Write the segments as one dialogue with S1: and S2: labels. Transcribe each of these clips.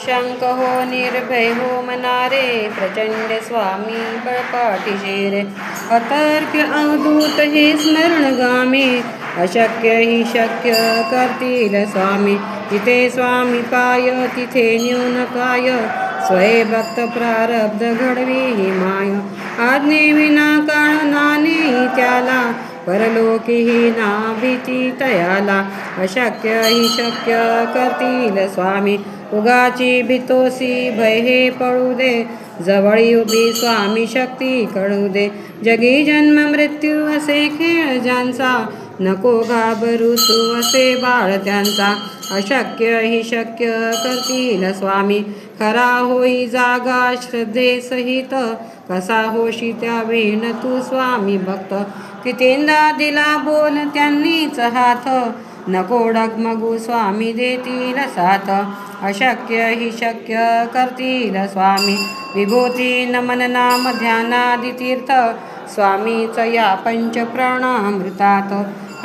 S1: निशंक हो निर्भय हो मनारे, प्रचंड स्वामी बळपाठीशी रे. अतर्क्य अवधूत हे स्मरणगामी, अशक्य ही शक्य करतील स्वामी. जिथे स्वामी पाय तिथे न्यून काय, स्वये भक्त प्रारब्ध घडवी ही माय. आज्ञेविना काळ नाणे त्याला, परलोकीही ना भीती तयाला. अशक्य ही शक्य करतील स्वामी, उगाची भीतोसी भय हे पळू दे. जवळी उभी स्वामी शक्ती कळू दे. जगी जन्म मृत्यू असे खेळ ज्यांचा, नको घाबरू तू असे बाळ त्यांचा. अशक्य ही शक्य करतील स्वामी, खरा होई जागा श्रद्धे सहित. कसा होशी त्या वेण तू स्वामी भक्त, कितेंदा दिला बोल त्यांनीच हात. नको डगमगू स्वामी देतील साथ, अशक्य ही शक्य करतील स्वामी. विभूती नमन नाम ध्यानादि तीर्थ, स्वामीच या पंच प्राणामृतात.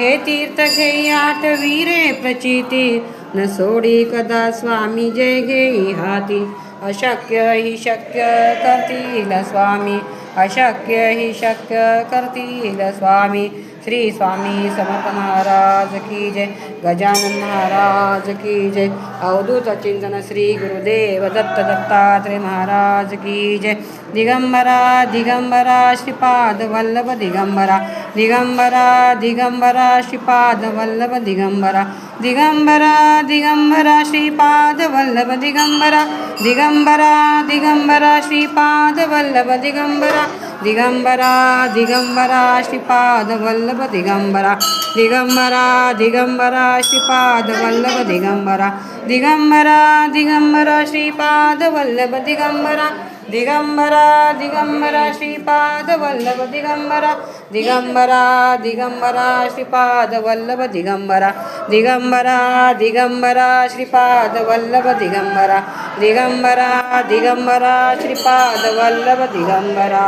S1: हे तीर्थ घेई आठवी रे प्रचिती, न सोडी कदा स्वामी जय घेई हाती. अशक्य ही शक्य करतील स्वामी, अशक्य ही शक्य करतील स्वामी. श्री स्वामी समर्थ महाराज की जय. गजानन महाराज की जय. अवधूत चिंतन श्री गुरुदेव दत्त दत्तात्रेय महाराज की जय. दिगंबरा दिगंबरा श्रीपाद वल्लभ दिगंबरा, दिगंबरा दिगंबरा श्रीपाद वल्लभ दिगंबरा. दिगंबरा दिगंबरा श्रीपाद वल्लभ दिगंबरा, दिगंबरा दिगंबरा श्रीपाद वल्लभ दिगंबरा. दिगंबरा दिगंबरा श्रीपाद वल्लभ दिगंबरा, दिगंबरा दिगंबरा श्रीपाद वल्लभ दिगंबरा. दिगंबरा दिगंबरा श्रीपाद वल्लभ दिगंबरा, दिगंबरा दिगंबरा श्रीपाद वल्लभ दिगंबरा. दिगंबरा दिगंबरा श्रीपाद वल्लभ दिगंबरा, दिगंबरा दिगंबरा श्रीपाद वल्लभ दिगंबरा. दिगंबरा दिगंबरा श्रीपाद वल्लभ दिगंबरा.